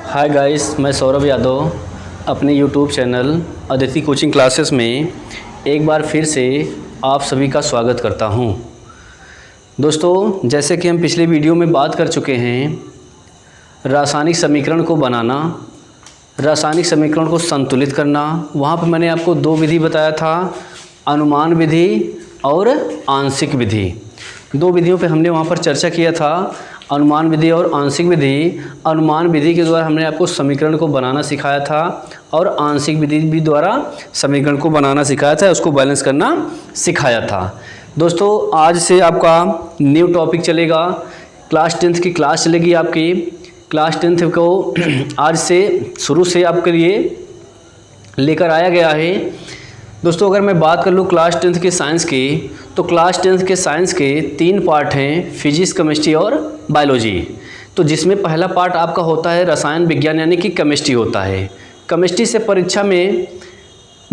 Hi guys, मैं सौरभ यादव अपने YouTube channel Aditi coaching classes में एक बार फिर से आप सभी का स्वागत करता हूं। दोस्तों, जैसे कि हम पिछले वीडियो में बात कर चुके हैं, रासायनिक समीकरण को बनाना, रासायनिक समीकरण को संतुलित करना। वहाँ पर मैंने आपको दो विधि बताया था, अनुमान विधि और आंशिक विधि। दो विधियों पे हमने वहाँ पर चर्चा किया था, अनुमान विधि और आंशिक विधि। अनुमान विधि के द्वारा हमने आपको समीकरण को बनाना सिखाया था और आंशिक विधि भी द्वारा समीकरण को बनाना सिखाया था, उसको बैलेंस करना सिखाया था। दोस्तों, आज से आपका न्यू टॉपिक चलेगा, क्लास 10th की क्लास चलेगी आपकी। क्लास 10th को आज से शुरू से आपके लिए लेकर आया गया है। दोस्तों, अगर मैं बात कर लूँ क्लास 10th के साइंस की, तो क्लास 10th के साइंस के 3 पार्ट हैं, फिजिक्स, केमिस्ट्री और बायोलॉजी। तो जिसमें पहला पार्ट आपका होता है रसायन विज्ञान यानी कि केमिस्ट्री होता है। केमिस्ट्री से परीक्षा में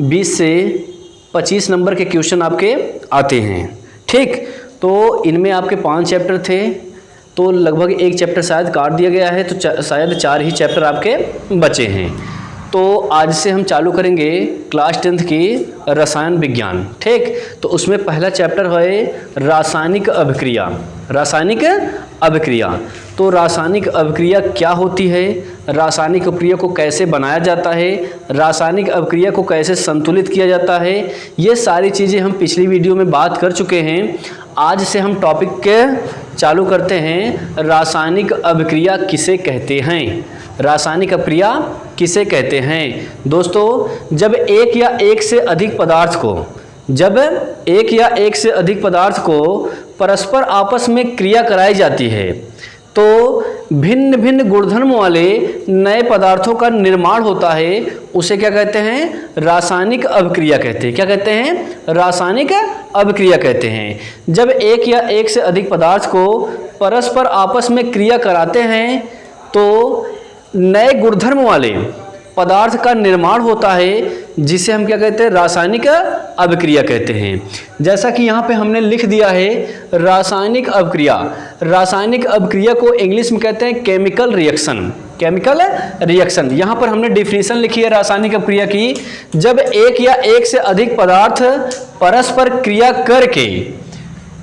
20 से 25 नंबर के क्वेश्चन आपके आते हैं, ठीक। तो इनमें आपके 5 चैप्टर थे, तो लगभग एक चैप्टर शायद काट दिया गया है, तो शायद 4 ही चैप्टर आपके बचे हैं। तो आज से हम चालू करेंगे क्लास 10th की रसायन विज्ञान, ठीक। तो उसमें पहला चैप्टर है रासायनिक अभिक्रिया। रासायनिक अभिक्रिया, तो रासायनिक अभिक्रिया क्या होती है, रासायनिक अभिक्रिया को कैसे बनाया जाता है, रासायनिक अभिक्रिया को कैसे संतुलित किया जाता है, ये सारी चीज़ें हम पिछली वीडियो में बात कर चुके हैं। आज से हम टॉपिक के चालू करते हैं, रासायनिक अभिक्रिया किसे कहते हैं। रासायनिक अभिक्रिया किसे कहते हैं? दोस्तों, जब एक या एक से अधिक पदार्थ को परस्पर आपस में क्रिया कराई जाती है, तो भिन्न भिन्न गुणधर्म वाले नए पदार्थों का निर्माण होता है। उसे क्या कहते हैं? रासायनिक अभिक्रिया कहते हैं। क्या कहते हैं? रासायनिक अभिक्रिया कहते हैं। जब एक या एक से अधिक पदार्थ को परस्पर आपस में क्रिया कराते हैं, तो नए गुणधर्म वाले पदार्थ का निर्माण होता है, जिसे हम क्या कहते हैं? रासायनिक अभिक्रिया कहते हैं। जैसा कि यहाँ पे हमने लिख दिया है रासायनिक अभिक्रिया। रासायनिक अभिक्रिया को इंग्लिश में कहते हैं केमिकल रिएक्शन। केमिकल रिएक्शन, यहाँ पर हमने डिफिनीशन लिखी है रासायनिक अभिक्रिया की। जब एक या एक से अधिक पदार्थ परस्पर क्रिया करके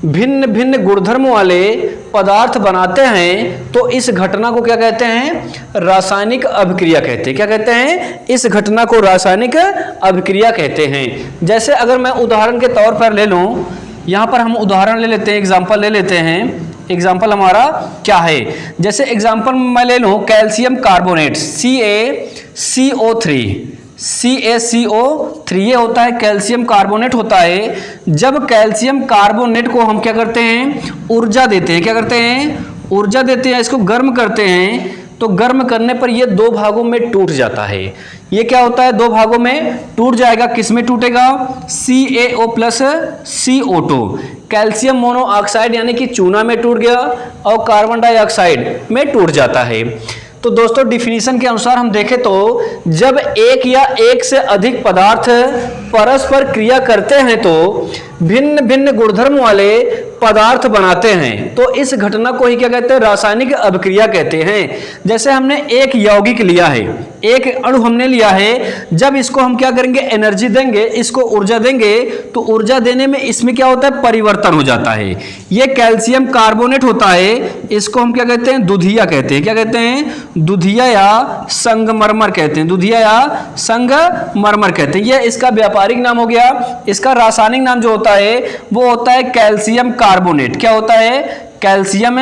भिन्न भिन्न गुणधर्म वाले पदार्थ बनाते हैं, तो इस घटना को क्या कहते हैं? रासायनिक अभिक्रिया कहते हैं। क्या कहते हैं? इस घटना को रासायनिक अभिक्रिया कहते हैं। जैसे अगर मैं उदाहरण के तौर पर ले लूं, यहाँ पर हम उदाहरण ले लेते हैं, एग्जाम्पल ले लेते हैं। एग्जाम्पल हमारा क्या है? जैसे एग्जाम्पल मैं ले लूँ कैल्शियम कार्बोनेट CaCO3 ये होता है कैल्शियम कार्बोनेट होता है। जब कैल्शियम कार्बोनेट को हम क्या करते हैं? ऊर्जा देते हैं। क्या करते हैं? ऊर्जा देते हैं, इसको गर्म करते हैं। तो गर्म करने पर ये 2 भागों में टूट जाता है। ये क्या होता है? 2 भागों में टूट जाएगा। किस में टूटेगा? CaO plus CO2, calcium monoxide यानी कि चूना में टूट गया, और कार्बन डाइऑक्साइड में टूट जाता है। तो दोस्तों, डिफिनीशन के अनुसार हम देखें तो जब एक या एक से अधिक पदार्थ परस्पर क्रिया करते हैं, तो भिन्न भिन्न गुणधर्म वाले पदार्थ बनाते हैं, तो इस घटना को ही क्या कहते हैं? रासायनिक अभिक्रिया कहते हैं। जैसे हमने एक यौगिक लिया है, एक अणु हमने लिया है, जब इसको हम क्या करेंगे? एनर्जी देंगे, इसको ऊर्जा देंगे, तो ऊर्जा देने में इसमें क्या होता है? परिवर्तन हो जाता है। ये कैल्शियम कार्बोनेट होता है, इसको हम क्या कहते हैं? दुधिया कहते हैं। क्या कहते हैं? दुधिया या संगमरमर कहते हैं। दुधिया या संगमरमर कहते हैं। ये इसका व्यापारिक नाम हो गया। इसका रासायनिक नाम जो होता है वो होता है कैल्शियम कार्बोनेट। क्या होता है? कैल्शियम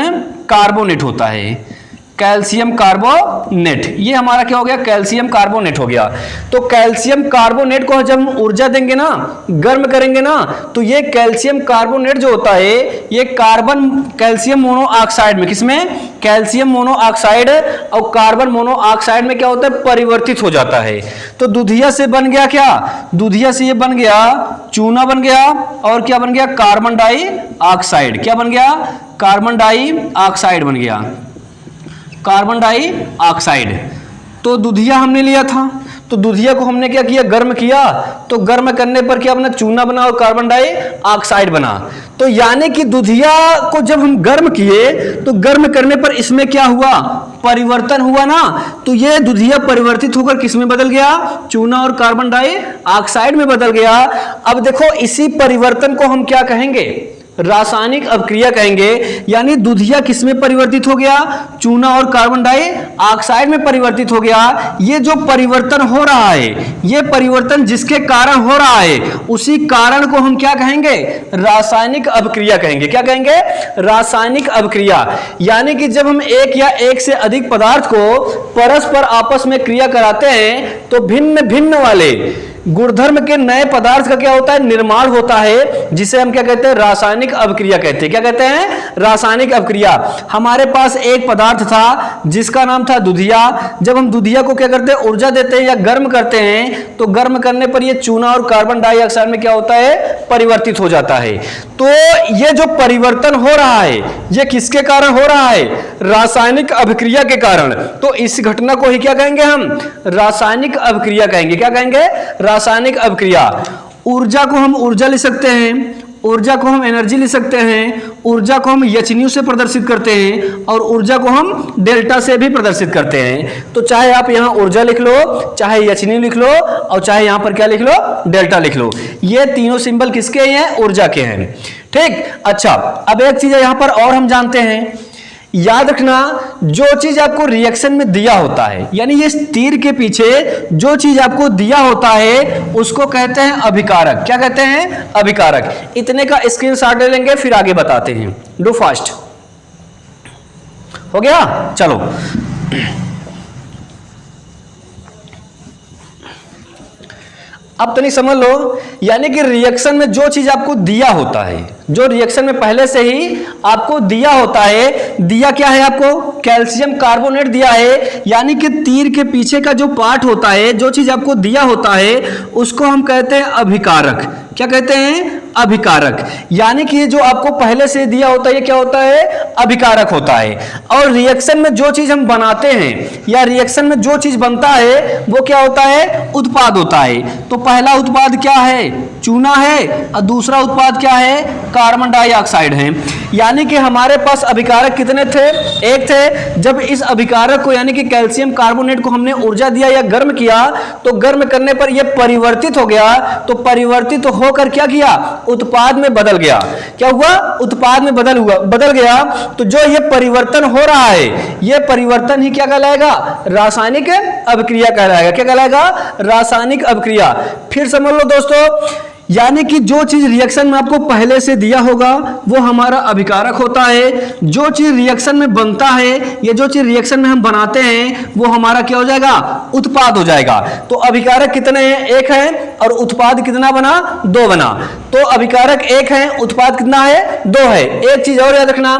कार्बोनेट होता है। कैल्शियम कार्बोनेट, ये हमारा क्या हो गया? कैल्शियम कार्बोनेट हो गया। तो कैल्शियम कार्बोनेट को जब हम ऊर्जा देंगे ना, गर्म करेंगे ना, तो ये कैल्शियम कार्बोनेट जो होता है, ये कार्बन कैल्शियम मोनोऑक्साइड में, किसमें? कैल्शियम मोनोऑक्साइड और कार्बन मोनोऑक्साइड में क्या होता है? परिवर्तित हो जाता है। तो दुधिया से बन गया क्या? दुधिया से ये बन गया चूना बन गया, और क्या बन गया? Carbon dioxide. क्या बन गया? कार्बन डाइऑक्साइड बन गया। Carbon dioxide. तो दुधिया हमने लिया था, तो दुधिया को हमने क्या किया, गर्म किया, तो गर्म करने पर क्या बना, चूना बना और कार्बन डाइऑक्साइड बना। तो यानी कि दुधिया को जब हम गर्म किए तो गर्म करने पर इसमें क्या हुआ, परिवर्तन हुआ ना। तो ये दुधिया परिवर्तित होकर किस में बदल गया, चूना और कार्बन डाइऑक्साइड में बदल गया। अब देखो इसी परिवर्तन को हम क्या कहेंगे, रासायनिक अभिक्रिया कहेंगे। यानी दुधिया किस में परिवर्तित हो गया, चूना और कार्बन डाइऑक्साइड में परिवर्तित हो गया। ये जो परिवर्तन हो रहा है, ये परिवर्तन जिसके कारण हो रहा है, उसी कारण को हम क्या कहेंगे, रासायनिक अभिक्रिया कहेंगे। क्या कहेंगे, रासायनिक अभिक्रिया। यानी कि जब हम एक या एक से अधिक पदार्थ को परस्पर आपस में क्रिया कराते हैं तो भिन्न भिन्न वाले गुणधर्म के नए पदार्थ का क्या होता है, निर्माण होता है, जिसे हम क्या कहते हैं, रासायनिक अभिक्रिया कहते हैं। क्या कहते हैं, रासायनिक अभिक्रिया। हमारे पास एक पदार्थ था जिसका नाम था दुधिया। जब हम दुधिया को क्या करते हैं, ऊर्जा देते हैं या गर्म करते हैं, तो गर्म करने पर यह चूना और कार्बन डाइऑक्साइड में क्या होता है, परिवर्तित हो जाता है। तो ये जो परिवर्तन हो रहा है, ये किसके कारण हो रहा है, रासायनिक अभिक्रिया के कारण। तो इस घटना को ही क्या कहेंगे, हम रासायनिक अभिक्रिया कहेंगे। क्या कहेंगे, रासायनिक अभिक्रिया। ऊर्जा को हम ऊर्जा लिख सकते हैं, ऊर्जा को हम एनर्जी लिख सकते हैं, ऊर्जा को हम एच से प्रदर्शित करते हैं, और ऊर्जा को हम डेल्टा से भी प्रदर्शित करते हैं। तो चाहे आप यहाँ ऊर्जा लिख लो, चाहे एच लिख लो, और चाहे यहाँ पर क्या लिख लो, डेल्टा लिख लो। ये तीनों सिंबल किसके हैं, ऊर्जा के हैं। ठीक, अच्छा अब एक चीज यहाँ पर और हम जानते हैं, याद रखना, जो चीज आपको रिएक्शन में दिया होता है, यानी ये तीर के पीछे जो चीज आपको दिया होता है उसको कहते हैं अभिकारक। क्या कहते हैं, अभिकारक। इतने का स्क्रीनशॉट ले लेंगे, फिर आगे बताते हैं। डू फास्ट, हो गया, चलो। अब तो नहीं समझ लो, यानी कि रिएक्शन में जो चीज आपको दिया होता है, जो रिएक्शन में पहले से ही आपको दिया होता है, दिया क्या है आपको, कैल्शियम कार्बोनेट दिया है। यानी कि तीर के पीछे का जो पार्ट होता है, जो चीज आपको दिया होता है, उसको हम कहते हैं अभिकारक। क्या कहते हैं, अभिकारक। यानी कि जो आपको पहले से दिया होता है, ये क्या होता है, अभिकारक होता है। और रिएक्शन में जो चीज हम बनाते हैं या रिएक्शन में जो चीज बनता है वो क्या होता है, उत्पाद होता है। तो पहला उत्पाद क्या है, चूना है, और दूसरा उत्पाद क्या है, कार्बन डाइऑक्साइड है। यानी कि हमारे पास अभिकारक कितने थे, एक थे। जब इस अभिकारक को यानी कि कैल्शियम कार्बोनेट को हमने ऊर्जा दिया या गर्म किया, तो गर्म करने पर यह परिवर्तित हो गया। तो परिवर्तित होकर क्या किया, उत्पाद में बदल गया। क्या हुआ, उत्पाद में बदल गया। तो जो ये परिवर्तन हो रहा है, ये परिवर्तन ही क्या कहलाएगा, रासायनिक अभिक्रिया कहलाएगा। क्या कहलाएगा, रासायनिक अभिक्रिया। फिर समझ लो दोस्तों, यानी कि जो चीज रिएक्शन में आपको पहले से दिया होगा वो हमारा अभिकारक होता है। जो चीज रिएक्शन में बनता है, ये जो चीज रिएक्शन में हम बनाते हैं, वो हमारा क्या हो जाएगा, उत्पाद हो जाएगा। तो अभिकारक कितने हैं, एक है, और उत्पाद कितना बना, दो बना। तो अभिकारक एक है, उत्पाद कितना है, दो है। एक चीज और याद रखना,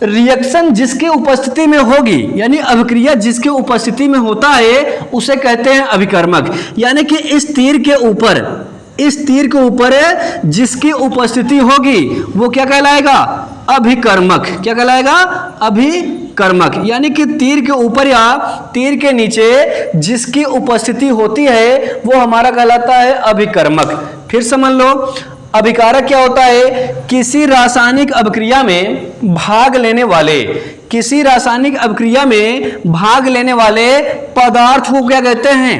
रिएक्शन जिसकी उपस्थिति में होगी, यानी अभिक्रिया जिसकी उपस्थिति में होता है, उसे कहते हैं अभिकर्मक। यानी कि इस तीर के ऊपर जिसकी उपस्थिति होगी वो क्या कहलाएगा, अभिकर्मक। क्या कहलाएगा, अभिकर्मक। यानी कि तीर के ऊपर या तीर के नीचे जिसकी उपस्थिति होती है वो हमारा कहलाता है अभिकर्मक। फिर समझ लो, अभिकारक क्या होता है, किसी रासायनिक अभिक्रिया में भाग लेने वाले पदार्थ को क्या कहते हैं,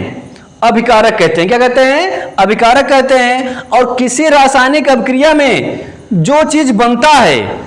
अभिकारक कहते हैं। क्या कहते हैं, अभिकारक कहते हैं। और किसी रासायनिक अभिक्रिया में जो चीज बनता है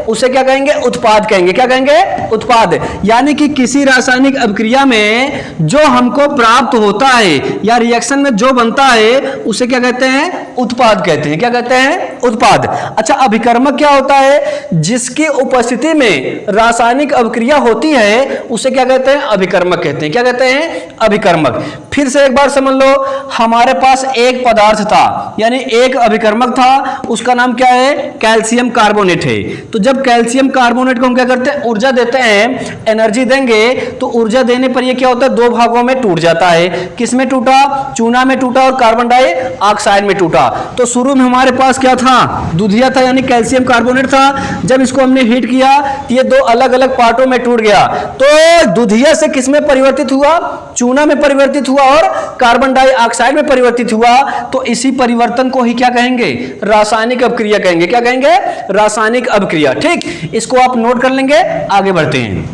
उसे क्या कहेंगे, उत्पाद कहेंगे। क्या कहेंगे, उत्पाद। यानी कि किसी रासायनिक अभिक्रिया में जो हमको प्राप्त होता है या रिएक्शन में जो बनता है उसे क्या कहते हैं, उत्पाद कहते हैं। क्या कहते हैं, उत्पाद। अच्छा, अभिकर्मक क्या होता है, जिसकी उपस्थिति में रासायनिक अभिक्रिया होती है उसे क्या कहते हैं, अभिकर्मक कहते हैं। क्या कहते हैं, अभिकर्मक। फिर से एक बार समझ लो, हमारे पास एक पदार्थ था, यानी एक अभिकर्मक था, उसका नाम क्या है, कैल्शियम कार्बोनेट है। तो जब कैल्शियम कार्बोनेट को हम क्या करते हैं, ऊर्जा देते हैं एनर्जी देंगे तो ऊर्जा देने पर ये क्या होता है, दो भागों में टूट जाता है। किस में टूटा, चूना में टूटा और कार्बन डाइऑक्साइड में टूटा। तो शुरू में हमारे पास क्या था, दूधिया था यानी कैल्शियम कार्बोनेट था। जब इसको हमने हीट किया तो ये दो अलग अलग पार्टों में टूट गया। तो दूधिया से किस में परिवर्तित हुआ, चूना में परिवर्तित हुआ और कार्बन डाइऑक्साइड में परिवर्तित हुआ। तो इसी परिवर्तन को ही क्या कहेंगे, रासायनिक अभिक्रिया कहेंगे। क्या कहेंगे, रासायनिक अभिक्रिया। ठीक, इसको आप नोट कर लेंगे। आगे बढ़ते हैं,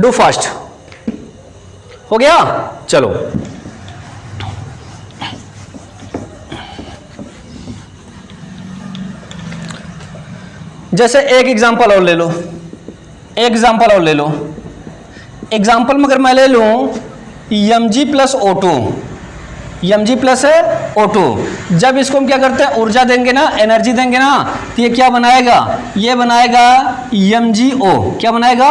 डू फास्ट। हो गया, चलो। जैसे एक एग्जांपल और ले लो, एग्जांपल और ले लो। एग्जांपल में अगर मैं ले लूं Mg plus O2, Mg plus O2, जब इसको हम क्या करते हैं, ऊर्जा देंगे ना, एनर्जी देंगे ना, तो ये क्या बनाएगा, ये बनाएगा MgO। क्या बनाएगा,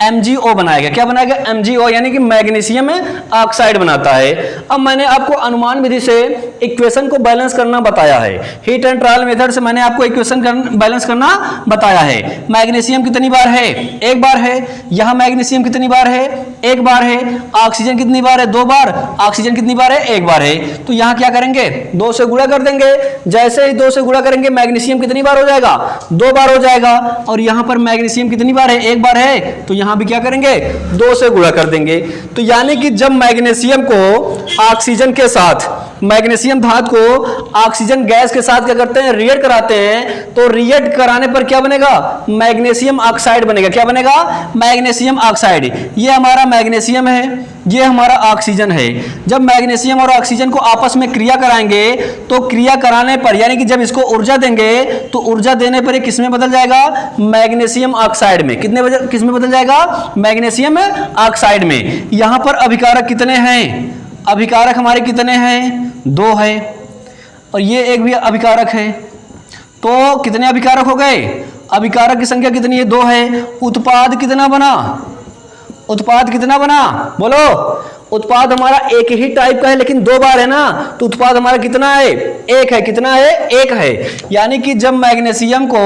MgO बनाएगा। क्या बनाएगा, MgO, यानी कि मैग्नीशियम ऑक्साइड बनाता है। अब मैंने आपको अनुमान विधि से इक्वेशन को बैलेंस करना बताया है। हीट एंड ट्रायल मेथड से मैंने आपको इक्वेशन बैलेंस करना बताया है। मैग्नीशियम कितनी बार है, एक बार है। यहां मैग्नीशियम कितनी बार है, एक बार है। ऑक्सीजन कितनी बार है, दो बार। ऑक्सीजन कितनी बार है, एक बार है। तो यहां क्या करेंगे, दो से गुणा कर देंगे। जैसे ही दो से गुणा करेंगे मैग्नीशियम कितनी बार हो जाएगा, दो बार हो जाएगा। और यहां पर मैग्नीशियम कितनी बार है, एक बार है। तो यहां भी क्या करेंगे, दो से गुणा कर देंगे। तो यानी कि जब मैग्नीशियम को ऑक्सीजन के साथ, मैग्नीशियम धातु को ऑक्सीजन गैस के साथ क्या करते हैं, रिएक्ट कराते हैं। तो रिएक्ट कराने पर क्या बनेगा, मैग्नीशियम ऑक्साइड बनेगा। क्या बनेगा, मैग्नीशियम ऑक्साइड। ये हमारा मैग्नीशियम है, ये हमारा ऑक्सीजन है। जब मैग्नीशियम और ऑक्सीजन को आपस में क्रिया कराएंगे तो क्रिया कराने पर, यानी कि जब इसको ऊर्जा देंगे तो ऊर्जा देने पर ये किस में बदल जाएगा, मैग्नीशियम ऑक्साइड में। किस में बदल जाएगा, मैग्नीशियम ऑक्साइड में। यहां पर अभिकारक कितने हैं, अभिकारक हमारे कितने हैं, दो है। और ये एक भी अभिकारक है। तो कितने अभिकारक हो गए, अभिकारक की संख्या कितनी है, दो है। उत्पाद कितना बना, उत्पाद कितना बना, बोलो। उत्पाद हमारा एक ही टाइप का है लेकिन दो बार है ना, तो उत्पाद हमारा कितना है, एक है। कितना है, एक है। यानी कि जब मैग्नीशियम को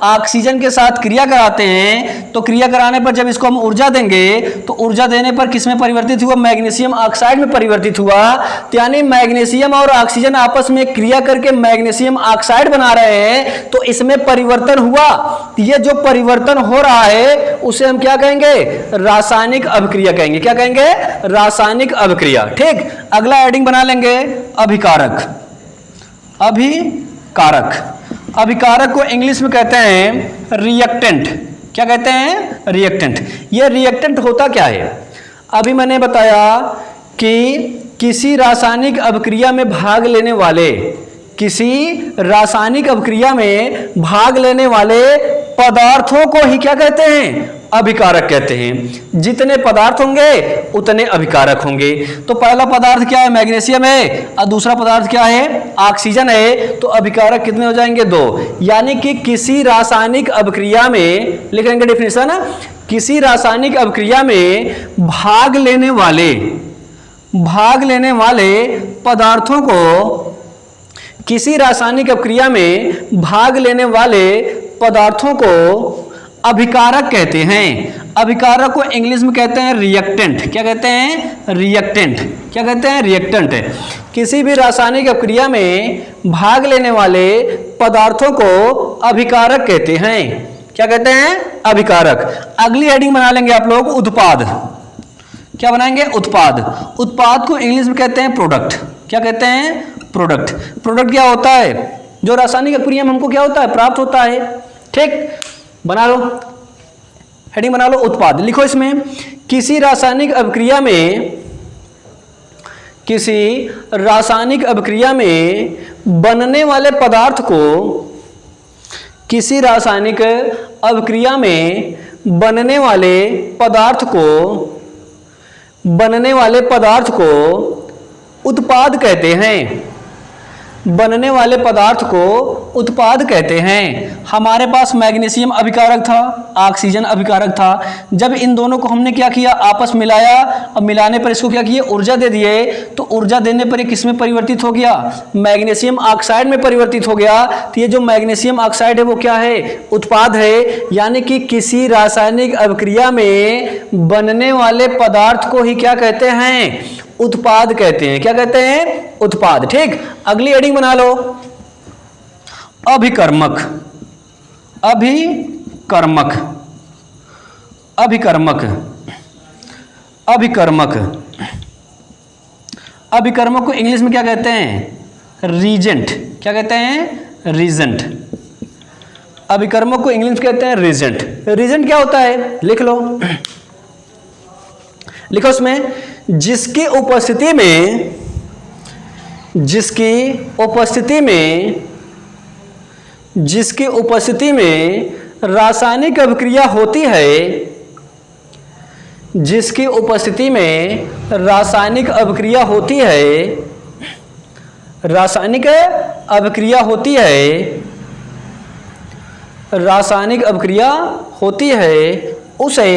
ऑक्सीजन के साथ क्रिया कराते हैं तो क्रिया कराने पर जब इसको हम ऊर्जा देंगे तो ऊर्जा देने पर किस में परिवर्तित हुआ, मैग्नीशियम ऑक्साइड में परिवर्तित हुआ। तो यानी मैग्नीशियम और ऑक्सीजन आपस में क्रिया करके मैग्नीशियम ऑक्साइड बना रहे हैं, तो इसमें परिवर्तन हुआ। ये जो परिवर्तन हो रहा है उसे हम क्या कहेंगे, रासायनिक अभिक्रिया कहेंगे। क्या कहेंगे, रासायनिक अभिक्रिया। ठीक, अगला हेडिंग बना लेंगे अभिकारक। अभिकारक, अभिकारक को इंग्लिश में कहते हैं रिएक्टेंट। क्या कहते हैं, रिएक्टेंट। ये रिएक्टेंट होता क्या है, अभी मैंने बताया कि किसी रासायनिक अभिक्रिया में भाग लेने वाले, किसी रासायनिक अभिक्रिया में भाग लेने वाले पदार्थों को ही क्या कहते हैं, अभिकारक कहते हैं। जितने पदार्थ होंगे उतने अभिकारक होंगे। तो पहला पदार्थ क्या है, मैग्नीशियम है, और दूसरा पदार्थ क्या है, ऑक्सीजन है। तो अभिकारक कितने हो जाएंगे, दो। यानी कि किसी रासायनिक अभिक्रिया में, लिखेंगे डेफिनेशन, किसी रासायनिक अभिक्रिया में भाग लेने वाले पदार्थों को, किसी रासायनिक अभिक्रिया में भाग लेने वाले पदार्थों को अभिकारक कहते हैं। अभिकारक को इंग्लिश में कहते हैं रिएक्टेंट। क्या कहते हैं, रिएक्टेंट। क्या कहते हैं, रिएक्टेंट। किसी भी रासायनिक अभिक्रिया में भाग लेने वाले पदार्थों को अभिकारक कहते हैं। क्या कहते हैं, अभिकारक। अगली हेडिंग बना लेंगे आप लोग उत्पाद। क्या बनाएंगे, उत्पाद। उत्पाद को इंग्लिश में कहते हैं प्रोडक्ट। क्या कहते हैं, प्रोडक्ट। प्रोडक्ट क्या होता है, जो रासायनिक अभिक्रिया में हमको क्या होता है, प्राप्त होता है। ठीक, बना लो, हेडिंग बना लो उत्पाद। लिखो इसमें, किसी रासायनिक अभिक्रिया में बनने वाले पदार्थ को, किसी रासायनिक अभिक्रिया में बनने वाले पदार्थ को उत्पाद कहते हैं। बनने वाले पदार्थ को उत्पाद कहते हैं। हमारे पास मैग्नीशियम अभिकारक था, ऑक्सीजन अभिकारक था। जब इन दोनों को हमने क्या किया, आपस मिलाया और मिलाने पर इसको क्या किया, ऊर्जा दे दिए। तो ऊर्जा देने पर ये किस में परिवर्तित हो गया, मैग्नीशियम ऑक्साइड में परिवर्तित हो गया। तो ये जो मैग्नीशियम ऑक्साइड है वो क्या है, उत्पाद है। यानी कि किसी रासायनिक अभिक्रिया में बनने वाले पदार्थ को ही क्या कहते हैं, उत्पाद कहते हैं। क्या कहते हैं, उत्पाद। ठीक, अगली हेडिंग बना लो, अभिकर्मक। अभिकर्मक, अभिकर्मक, अभिकर्मक। अभिकर्मक को इंग्लिश में क्या कहते हैं, रीजेंट। क्या कहते हैं, रीजेंट। अभिकर्मक को इंग्लिश में कहते हैं रीजेंट। रीजेंट क्या होता है, लिख लो, लिखो उसमें, जिसकी उपस्थिति में, जिसकी उपस्थिति में, जिसकी उपस्थिति में रासायनिक अभिक्रिया होती है, जिसकी उपस्थिति में रासायनिक अभिक्रिया होती है, रासायनिक अभिक्रिया होती है, रासायनिक अभिक्रिया होती है, उसे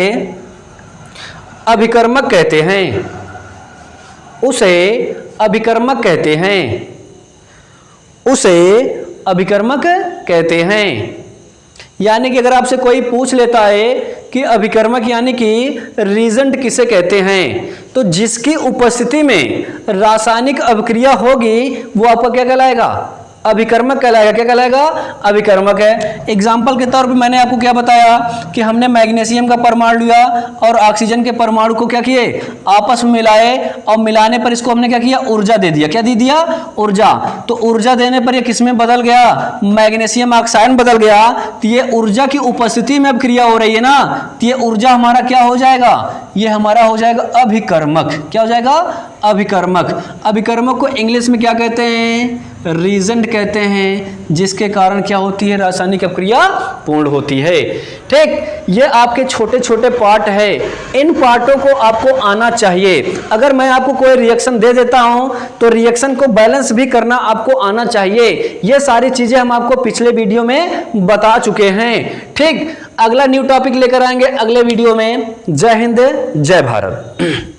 अभिकर्मक कहते हैं। उसे अभिकर्मक कहते हैं। उसे अभिकर्मक कहते हैं। यानी कि अगर आपसे कोई पूछ लेता है कि अभिकर्मक यानी कि रीजेंट किसे कहते हैं, तो जिसकी उपस्थिति में रासायनिक अभिक्रिया होगी वो आपका क्या कहलाएगा, अभिकर्मक कहलाएगा। क्या कहलाएगा, अभिकर्मक है। एग्जाम्पल के तौर पे मैंने आपको क्या बताया कि हमने मैग्नीशियम का परमाणु लिया और ऑक्सीजन के परमाणु को क्या किए, आपस में मिलाए और मिलाने पर इसको हमने क्या किया, ऊर्जा दे दिया। क्या दे दिया, ऊर्जा। तो ऊर्जा देने पर ये किस में बदल गया, मैग्नीशियम ऑक्साइड में बदल गया। तो ये ऊर्जा की उपस्थिति में अब क्रिया हो रही है ना, तो ये ऊर्जा हमारा क्या हो जाएगा, ये हमारा हो जाएगा अभिकर्मक। क्या हो जाएगा, अभिकर्मक। अभिकर्मक को इंग्लिश में क्या कहते हैं, रीजेंट कहते हैं, जिसके कारण क्या होती है, रासायनिक अभिक्रिया पूर्ण होती है। ठीक, ये आपके छोटे छोटे पार्ट है, इन पार्टों को आपको आना चाहिए। अगर मैं आपको कोई रिएक्शन दे देता हूं तो रिएक्शन को बैलेंस भी करना आपको आना चाहिए। ये सारी चीजें हम आपको पिछले वीडियो में बता चुके हैं। ठीक, अगला न्यू टॉपिक लेकर आएंगे अगले वीडियो में। जय हिंद, जय भारत।